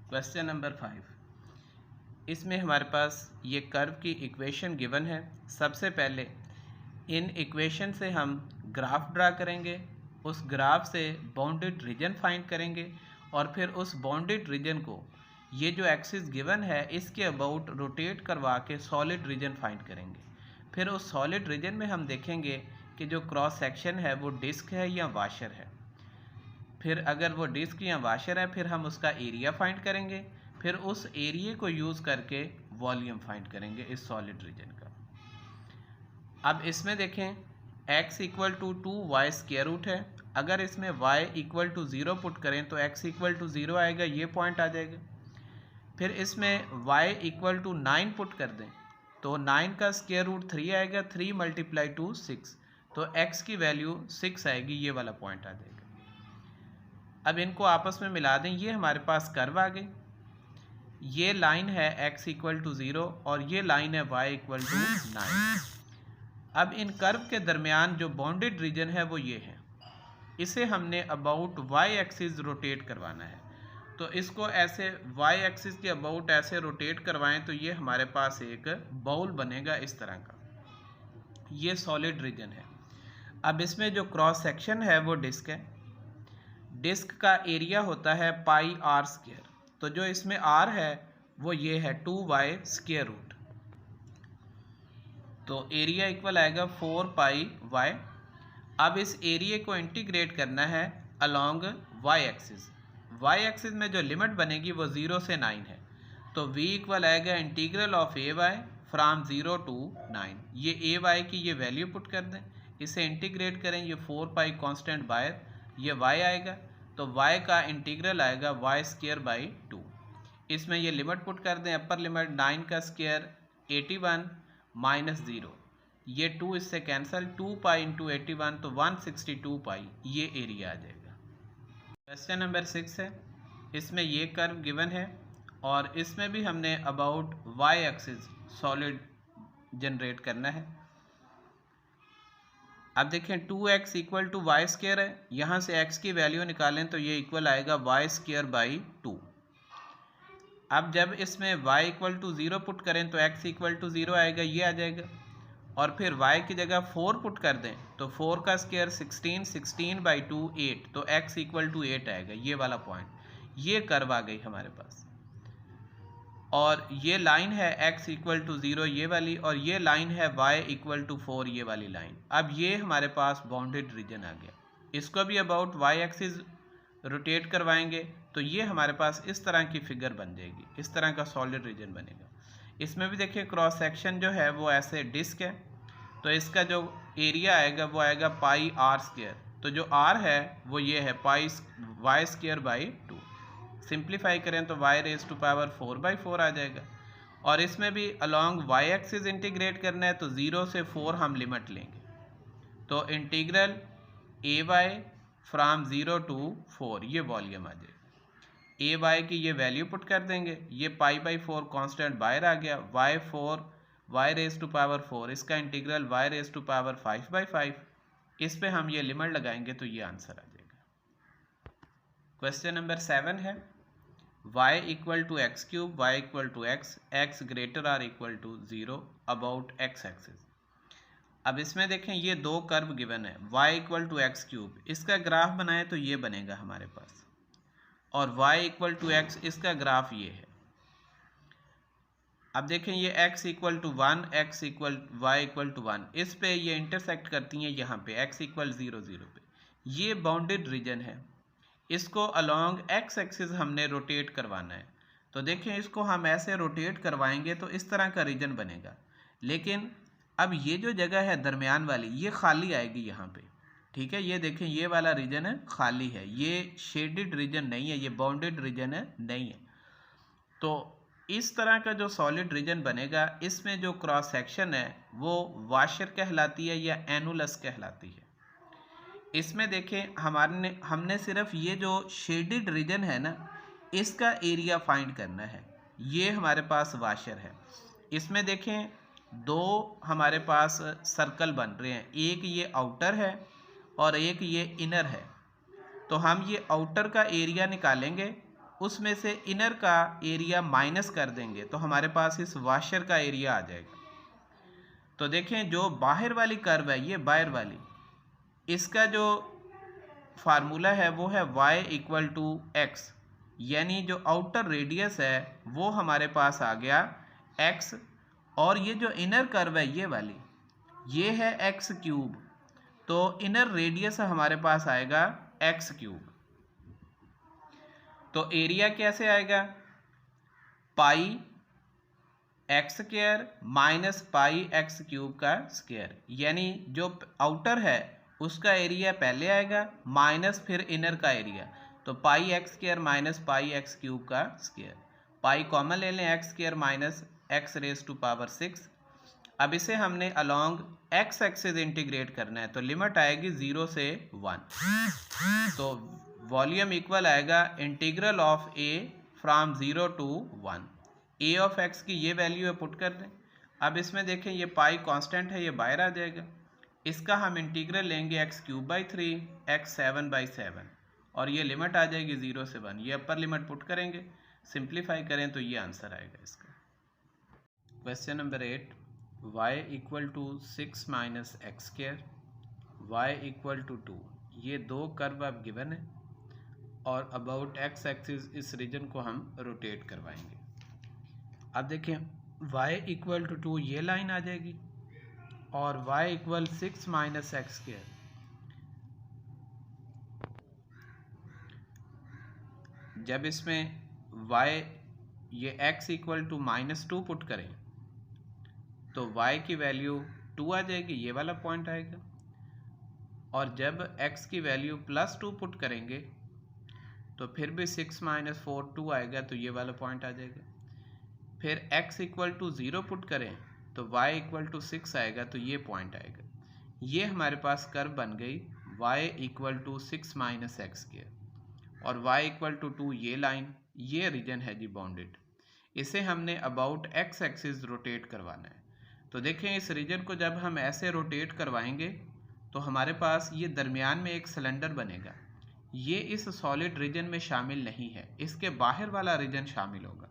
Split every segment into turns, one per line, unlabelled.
Question number 5, इसमें हमारे पास ये कर्व की इक्वेशन गिवन है। सबसे पहले इन इक्वेशन से हम ग्राफ ड्रा करेंगे, उस ग्राफ से बाउंडेड रीजन फाइंड करेंगे और फिर उस बाउंडेड रीजन को ये जो एक्सिस गिवन है इसके अबाउट रोटेट करवा के सॉलिड रीजन फाइंड करेंगे। फिर उस सॉलिड रीजन में हम देखेंगे कि जो क्रॉस सेक्शन है वो डिस्क है या वाशर है। फिर अगर वो डिस्क या वाशर है फिर हम उसका एरिया फाइंड करेंगे, फिर उस एरिया को यूज़ करके वॉल्यूम फाइंड करेंगे इस सॉलिड रीजन का। अब इसमें देखें x equal to 2y square root है। अगर इसमें y इक्वल टू 0 पुट करें तो x इक्वल टू 0 आएगा, ये पॉइंट आ जाएगा। फिर इसमें y इक्वल टू 9 पुट कर दें तो 9 का स्क्वायर रूट 3 आएगा, 3 मल्टीप्लाई टू 6, तो x की वैल्यू 6 आएगी, ये वाला पॉइंट आ जाएगा। अब इनको आपस में मिला दें, ये हमारे पास कर्व आ गई। ये लाइन है x इक्वल टू 0 और ये लाइन है y इक्वल टू 9। अब इन कर्व के दरमियान जो बाउंडेड रीजन है वो ये है, इसे हमने अबाउट y एक्सिस रोटेट करवाना है। तो इसको ऐसे y एक्सिस के अबाउट ऐसे रोटेट करवाएं तो ये हमारे पास एक बाउल बनेगा इस तरह का। ये सॉलिड रीजन है। अब इसमें जो क्रॉस सेक्शन है वो डिस्क है। डिस्क का एरिया होता है पाई आर स्क्वायर, तो जो इसमें r है वो ये है 2y स्क्वायर रूट, तो एरिया इक्वल आएगा 4 पाई y। अब इस एरिया को इंटीग्रेट करना है along y axis. y axis में जो लिमिट बनेगी वो 0 से 9 है, तो v इक्वल आएगा integral of A y from 0 to 9। ये ए वाई की ये वैल्यू पुट कर दें, इसे इंटीग्रेट करें, ये 4 पाई कॉन्स्टेंट बाय ये y आएगा, तो y का इंटीग्रल आएगा y स्क्वायर बाई 2। इसमें ये लिमिट पुट कर दें, अपर लिमिट 9 का स्क्वायर 81 माइनस 0, ये 2 इससे कैंसिल, 2 पाई इंटू 81 तो 162 पाई, ये एरिया आ जाएगा। क्वेश्चन नंबर 6 है, इसमें ये कर्व गिवन है और इसमें भी हमने about y axis solid generate करना है। अब देखें 2x equal to y square है, यहाँ से x की वैल्यू निकालें तो ये इक्वल आएगा y स्क्वायर बाई 2। अब जब इसमें y इक्वल टू 0 पुट करें तो x इक्वल टू 0 आएगा, ये आ जाएगा। और फिर y की जगह 4 पुट कर दें तो 4 का स्क्वायर 16, 16 बाई 2 8, तो x इक्वल टू 8 आएगा, ये वाला पॉइंट। ये कर्व आ गई हमारे पास और ये लाइन है x इक्वल टू 0 ये वाली, और ये लाइन है y इक्वल टू 4 ये वाली लाइन। अब ये हमारे पास बाउंडेड रीजन आ गया। इसको भी अबाउट y एक्सिस रोटेट करवाएंगे तो ये हमारे पास इस तरह की फिगर बन जाएगी, इस तरह का सॉलिड रीजन बनेगा। इसमें भी देखिए क्रॉस सेक्शन जो है वो ऐसे डिस्क है, तो इसका जो एरिया आएगा वो आएगा पाई आर स्क्वायर, तो जो r है वो ये है पाई y स्क्वायर बाई 2। सिंप्लीफाई करें तो y रेज टू पावर 4/4 आ जाएगा। और इसमें भी अलोंग y एक्सिस इंटीग्रेट करना है तो 0 से 4 हम लिमिट लेंगे, तो integral A y from 0 to 4 ये वॉल्यूम आ जाएगा। ए वाई की ये वैल्यू पुट कर देंगे, ये पाई/4 कांस्टेंट बाहर आ गया, y रेज टू पावर 4, इसका integral y raise to power 5/5, इस पे हम ये लिमिट लगाएंगे तो ये आंसर आ जाएगा। क्वेश्चन नंबर 7 है, y equal to x cube, y equal to x greater or equal to 0 about x axis. अब इसमें देखें ये दो कर्व गिवन है, y equal to x cube, इसका ग्राफ बनाए तो ये बनेगा हमारे पास, और y इक्वल टू x इसका ग्राफ ये है। अब देखें ये x equal to 1, y equal to 1, इस पे ये इंटरसेक्ट करती हैं यहाँ पे x इक्वल 0 0 पे, ये बाउंडेड रीजन है। इसको अलोंग x एक्सिस हमने रोटेट करवाना है, तो देखें इसको हम ऐसे रोटेट करवाएंगे तो इस तरह का रीजन बनेगा। लेकिन अब ये जो जगह है दरमियान वाली ये खाली आएगी यहाँ पे, ठीक है। ये देखें ये वाला रीजन है खाली है, ये शेडेड रीजन नहीं है, ये बाउंडेड रीजन है नहीं है। तो इस तरह का जो सॉलिड रीजन बनेगा इसमें जो क्रॉस सेक्शन है वो वाशर कहलाती है या एनुलस कहलाती है। इसमें देखें हमने सिर्फ ये जो शेडेड रीजन है ना इसका एरिया फाइंड करना है, ये हमारे पास वाशर है। इसमें देखें दो हमारे पास सर्कल बन रहे हैं, एक ये आउटर है और एक ये इनर है। तो हम ये आउटर का एरिया निकालेंगे उसमें से इनर का एरिया माइनस कर देंगे तो हमारे पास इस वाशर का एरिया आ जाएगा। तो देखें जो बाहर वाली कर्व है, ये बाहर वाली, इसका जो फार्मूला है वो है y इक्वल टू एक्स, यानी जो आउटर रेडियस है वो हमारे पास आ गया x, और ये जो इनर कर्व है ये वाली, ये है एक्स क्यूब, तो इनर रेडियस हमारे पास आएगा एक्स क्यूब। तो एरिया कैसे आएगा, pi x square minus pi x cube का स्क्वायर, यानी जो आउटर है उसका एरिया पहले आएगा माइनस फिर इनर का एरिया, तो pi x square minus pi x cube का स्क्वायर। पाई कॉमन ले लें, x square minus x raise to power 6। अब इसे हमने अलोंग एक्स एक्सिस इंटीग्रेट करना है, तो लिमिट आएगी 0 से 1, तो वॉल्यूम इक्वल आएगा integral of A from 0 to 1। A of x की ये वैल्यू है, पुट कर दें। अब इसमें देखें ये पाई कांस्टेंट है, ये बाहर आ जाएगा, इसका हम इंटीग्रल लेंगे x cube by 3 x 7 by 7, और ये लिमिट आ जाएगी 0 से 1। ये अपर लिमिट पुट करेंगे, सिंप्लीफाई करें तो ये आंसर आएगा इसका। Question number 8, y equal to 6 minus x square, y equal to 2, ये दो कर्व अब गिवन है, और अबाउट एक्स एक्सिस इस रीजन को हम रोटेट करवाएंगे। अब देखें y इक्वल टू 2 ये लाइन आ जाएगी, और y equal 6 minus x square, जब इसमें y ये x इक्वल टू -2 पुट करें तो y की वैल्यू 2 आ जाएगी, ये वाला पॉइंट आएगा, और जब x की वैल्यू +2 पुट करेंगे तो फिर भी 6 माइनस 4 2 आएगा, तो ये वाला पॉइंट आ जाएगा। फिर x इक्वल टू 0 पुट करें तो y इक्वल टू 6 आएगा, तो ये पॉइंट आएगा। ये हमारे पास कर्व बन गई y equal to 6 minus x square, और y इक्वल टू 2 ये लाइन, ये रीजन है जी बाउंडेड। इसे हमने अबाउट एक्स एक्सिस रोटेट करवाना है। तो देखें इस रीजन को जब हम ऐसे रोटेट करवाएंगे तो हमारे पास ये दरमियान में एक सिलेंडर बनेगा, ये इस सॉलिड रीजन में शामिल नहीं है, इसके बाहर वाला रीजन शामिल होगा,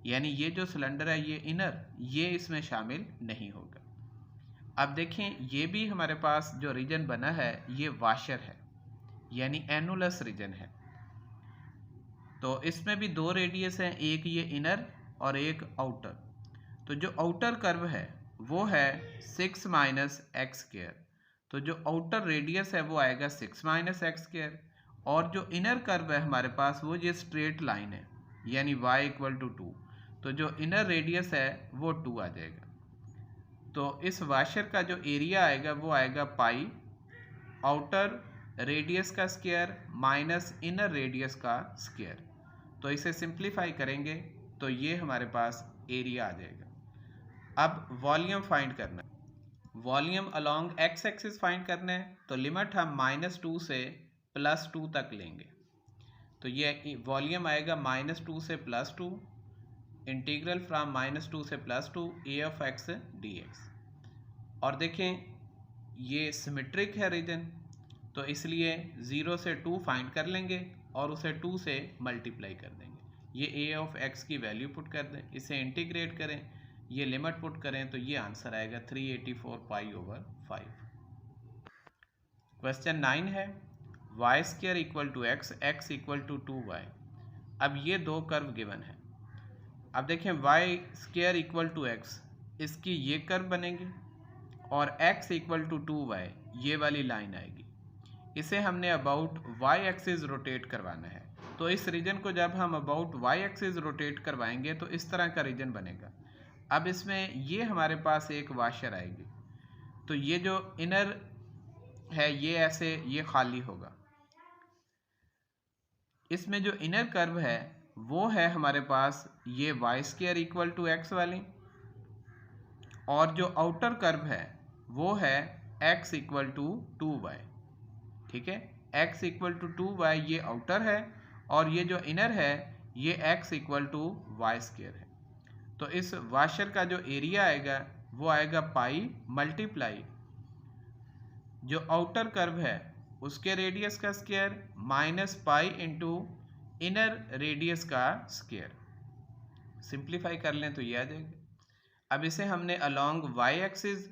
यानी ये जो सिलेंडर है ये इनर, ये इसमें शामिल नहीं होगा। अब देखें ये भी हमारे पास जो रीजन बना है ये वाशर है, यानी एनुलस रीजन है। तो इसमें भी दो रेडियस हैं, एक ये इनर और एक आउटर। तो जो आउटर कर्व है वो है 6 माइनस एक्स स्क्वायर, तो जो आउटर रेडियस है वो आएगा 6 माइनस एक्स स्क्वायर, और जो इनर कर्व है हमारे पास वो ये स्ट्रेट लाइन है, यानी y इक्वल टू 2, तो जो इनर रेडियस है वो 2 आ जाएगा। तो इस वाशर का जो एरिया आएगा वो आएगा पाई आउटर रेडियस का स्क्वायर माइनस इनर रेडियस का स्क्वायर। तो इसे सिंप्लीफाई करेंगे तो ये हमारे पास एरिया आ जाएगा। अब वॉल्यूम फाइंड करना है, volume along x axis find करना है, तो लिमिट हम -2 से +2 तक लेंगे, तो ये वॉल्यूम आएगा -2 से +2, इंटीग्रल फ्रॉम -2 से +2 a ऑफ x dx। और देखें ये सिमेट्रिक है रीजन, तो इसलिए 0 से 2 फाइंड कर लेंगे और उसे 2 से मल्टीप्लाई कर देंगे। ये a ऑफ x की वैल्यू पुट कर दें, इसे इंटीग्रेट करें, ये लिमिट पुट करें तो ये आंसर आएगा 384 पाई ओवर 5। क्वेश्चन 9 है y square equal to x, x equal to 2y। अब ये दो कर्व गिवन है। अब देखें y square equal to x, इसकी ये कर्व बनेगी, और x इक्वल टू 2y ये वाली लाइन आएगी। इसे हमने अबाउट y एक्सिस रोटेट करवाना है, तो इस रीजन को जब हम अबाउट y एक्सिस रोटेट करवाएंगे तो इस तरह का रीजन बनेगा। अब इसमें ये हमारे पास एक वाशर आएगी, तो ये जो इनर है ये ऐसे ये खाली होगा। इसमें जो इनर कर्व है वो है हमारे पास ये y square equal to x वाली, और जो आउटर कर्व है वो है x इक्वल टू 2y। ठीक है, x इक्वल टू 2y ये आउटर है, और ये जो इनर है ये x equal to y square है। तो इस वाशर का जो एरिया आएगा वो आएगा पाई मल्टीप्लाई जो आउटर कर्व है उसके रेडियस का square minus pi into inner radius का स्क्वायर। सिंप्लीफाई कर लें तो ये आ जाएगा। अब इसे हमने अलोंग वाई एक्सिस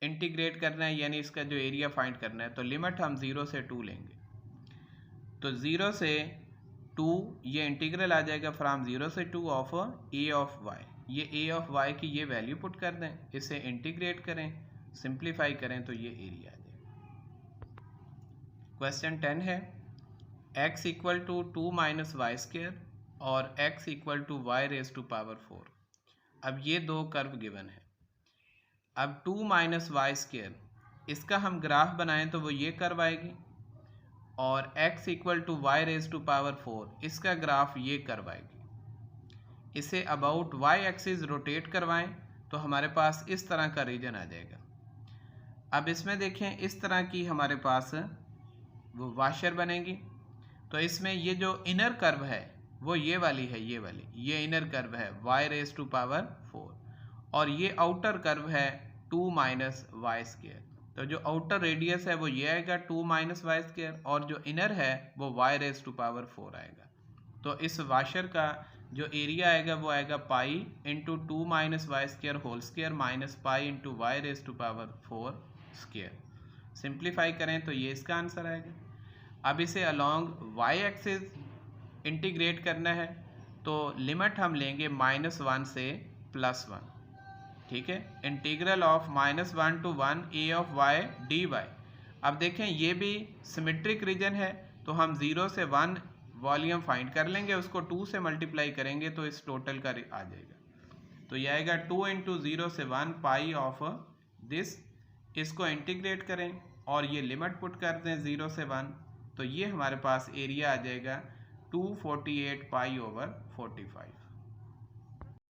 इंटीग्रेट करना है, यानी इसका जो एरिया फाइंड करना है, तो लिमिट हम 0 से 2 लेंगे। तो 0 से 2 ये इंटीग्रल आ जाएगा फ्रॉम 0 से 2 ऑफ ए ऑफ वाई। ये ए ऑफ वाई की ये वैल्यू पुट कर दें, इसे इंटीग्रेट करें, सिंप्लीफाई करें तो ये एरिया आ जाएगा। क्वेश्चन 10 है x equal to 2 minus y square और x equal to y raise to power 4। अब ये दो कर्व गिवन है। अब 2 माइनस वाई स्क्वायर इसका हम ग्राफ बनाएं तो वो ये कर्व आएगी, और x equal to y raise to power 4 इसका ग्राफ ये कर्व आएगी। इसे अबाउट y एक्सिस रोटेट करवाएं तो हमारे पास इस तरह का रीजन आ जाएगा। अब इसमें देखें इस तरह की हमारे पास वो वाशर बनेगी। तो इसमें ये जो इनर कर्व है वो ये वाली है, ये इनर कर्व है y रेज टू पावर 4, और ये आउटर कर्व है 2 माइनस वाई स्क्वायर। तो जो आउटर रेडियस है वो ये आएगा 2 माइनस वाई स्क्वायर, और जो इनर है वो y रेज टू पावर 4 आएगा। तो इस वाशर का जो एरिया आएगा वो आएगा pi into 2 minus y square whole square minus pi into y raise to power 4 square. Simplify करें तो ये इसका आंसर आएगा। अब इसे अलोंग वाई एक्सिस इंटीग्रेट करना है, तो लिमिट हम लेंगे -1 से +1। ठीक है, integral of -1 to 1 A of y d y. अब देखें ये भी सिमेट्रिक रीजन है, तो हम 0 से 1 वॉल्यूम फाइंड कर लेंगे, उसको 2 से मल्टीप्लाई करेंगे तो इस टोटल का आ जाएगा। तो ये आएगा 2 इंटू 0 से 1 पाई ऑफ दिस। इसको इंटीग्रेट करें और ये लिमिट पुट कर दें 0 से 1, तो ये हमारे पास एरिया आ जाएगा 248 पाई ओवर 45।